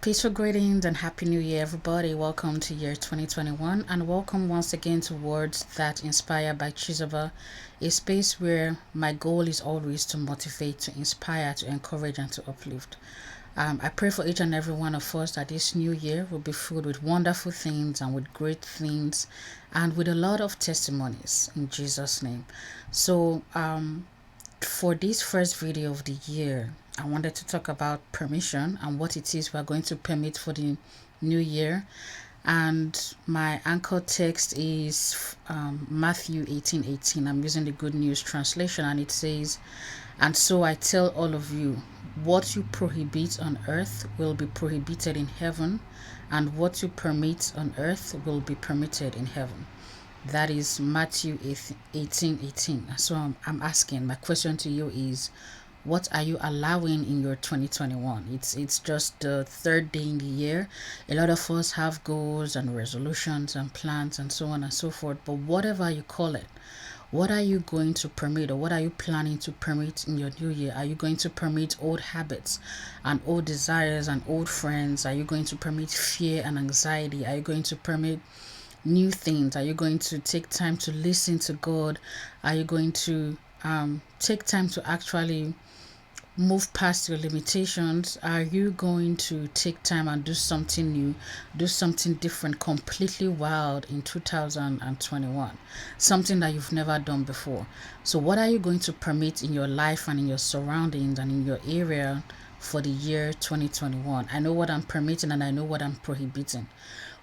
Peaceful greetings and Happy New Year, everybody. Welcome to year 2021 and welcome once again to Words That Inspire by Chizoba, a space where my goal is always to motivate, to inspire, to encourage, and to uplift. I pray for each and every one of us that this new year will be filled with wonderful things and with great things and with a lot of testimonies in Jesus' name. So, for this first video of the year, I wanted to talk about permission and what it is we're going to permit for the new year. And my anchor text is Matthew 18:18. I'm using the Good News translation, and it says, "And so I tell all of you, what you prohibit on earth will be prohibited in heaven, and what you permit on earth will be permitted in heaven." That is Matthew 18:18. So I'm asking, my question to you is, what are you allowing in your 2021? It's just the third day in the year. A lot of us have goals and resolutions and plans and so on and so forth. But whatever you call it, what are you going to permit, or what are you planning to permit in your new year? Are you going to permit old habits and old desires and old friends? Are you going to permit fear and anxiety? Are you going to permit new things? Are you going to take time to listen to God? Are you going to take time to actually move past your limitations? Are you going to take time and do something new, do something different, completely wild in 2021, something that you've never done before? So what are you going to permit in your life and in your surroundings and in your area for the year 2021? I know what I'm permitting and I know what I'm prohibiting.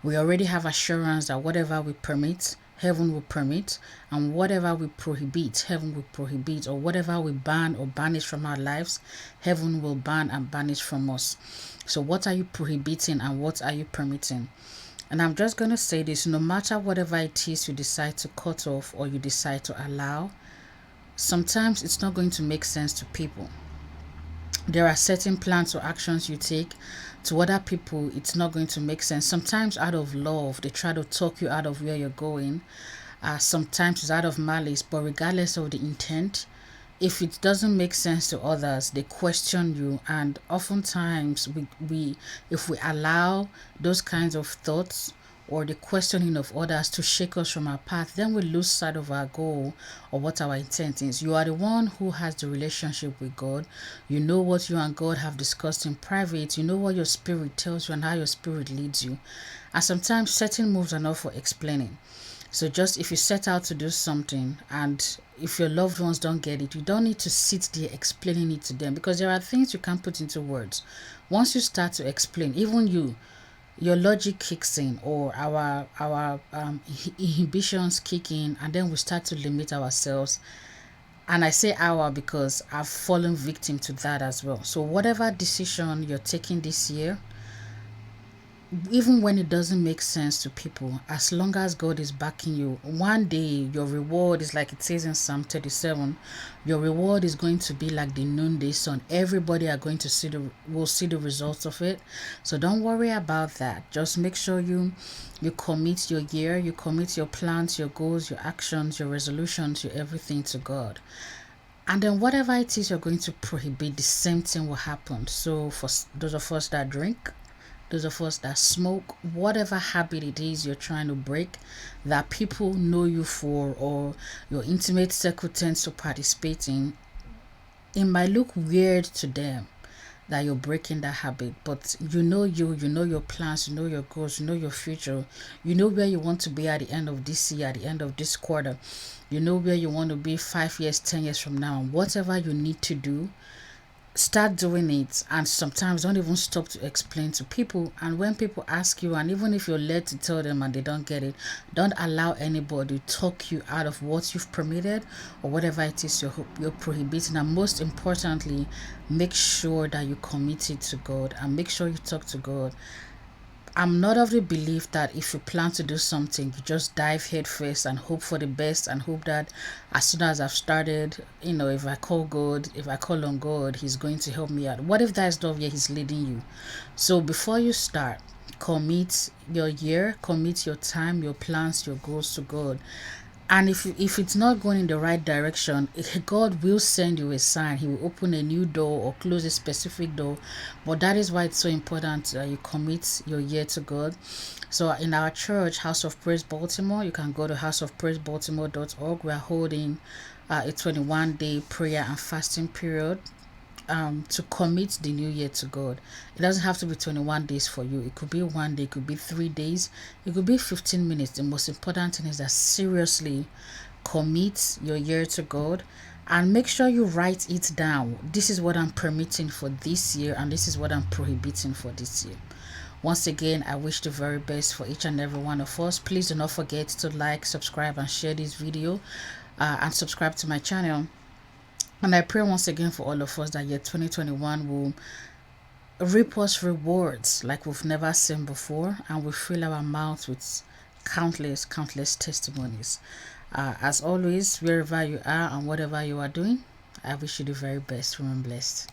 We already have assurance that whatever we permit, heaven will permit, and whatever we prohibit, heaven will prohibit, or whatever we ban or banish from our lives, heaven will ban and banish from us. So what are you prohibiting and what are you permitting? And I'm just going to say this: no matter whatever it is you decide to cut off or you decide to allow, sometimes it's not going to make sense to people. There are certain plans or actions you take, to other people it's not going to make sense. Sometimes out of love they try to talk you out of where you're going. Sometimes it's out of malice, but regardless of the intent, if it doesn't make sense to others, they question you. And oftentimes we if we allow those kinds of thoughts or the questioning of others to shake us from our path, then we lose sight of our goal or what our intent is. You are the one who has the relationship with God. You know what you and God have discussed in private. You know what your spirit tells you and how your spirit leads you. And sometimes certain moves are not for explaining. So just if you set out to do something and if your loved ones don't get it, you don't need to sit there explaining it to them, because there are things you can't put into words. Once you start to explain, even your logic kicks in, or our inhibitions kick in, and then we start to limit ourselves. And I say our because I've fallen victim to that as well. So whatever decision you're taking this year, even when it doesn't make sense to people, as long as God is backing you, one day your reward is like it says in Psalm 37. Your reward is going to be like the noonday sun. Everybody are going to will see the results of it. So don't worry about that. Just make sure you commit your year, you commit your plans, your goals, your actions, your resolutions, your everything to God. And then whatever it is you're going to prohibit, the same thing will happen. So for those of us that drink, those of us that smoke, whatever habit it is you're trying to break, that people know you for, or your intimate circle tends to participate in, it might look weird to them that you're breaking that habit, but you know your plans, you know your goals, you know your future, you know where you want to be at the end of this year, at the end of this quarter, you know where you want to be 5 years, 10 years from now. Whatever you need to do, start doing it. And sometimes don't even stop to explain to people. And when people ask you, and even if you're led to tell them and they don't get it, don't allow anybody to talk you out of what you've permitted or whatever it is you're prohibiting. And most importantly, make sure that you commit it to God and make sure you talk to God. I'm not of the belief that if you plan to do something, you just dive head first and hope for the best and hope that as soon as I've started, if I call on God, He's going to help me out. What if that's not where He's leading you? So before you start, commit your year, commit your time, your plans, your goals to God. And if it's not going in the right direction, God will send you a sign. He will open a new door or close a specific door. But that is why it's so important you commit your year to God. So in our church, House of Praise Baltimore, you can go to houseofpraisebaltimore.org. We are holding a 21-day prayer and fasting period to commit the new year to God. It doesn't have to be 21 days for you. It could be one day, it could be 3 days, it could be 15 minutes. The most important thing is that seriously commit your year to God and make sure you write it down. This is what I'm permitting for this year, and this is what I'm prohibiting for this year. Once again, I wish the very best for each and every one of us. Please do not forget to like, subscribe, and share this video, and subscribe to my channel. And I pray once again for all of us that year 2021 will reap us rewards like we've never seen before, and we fill our mouths with countless testimonies. As always, wherever you are and whatever you are doing, I wish you the very best. Remain blessed.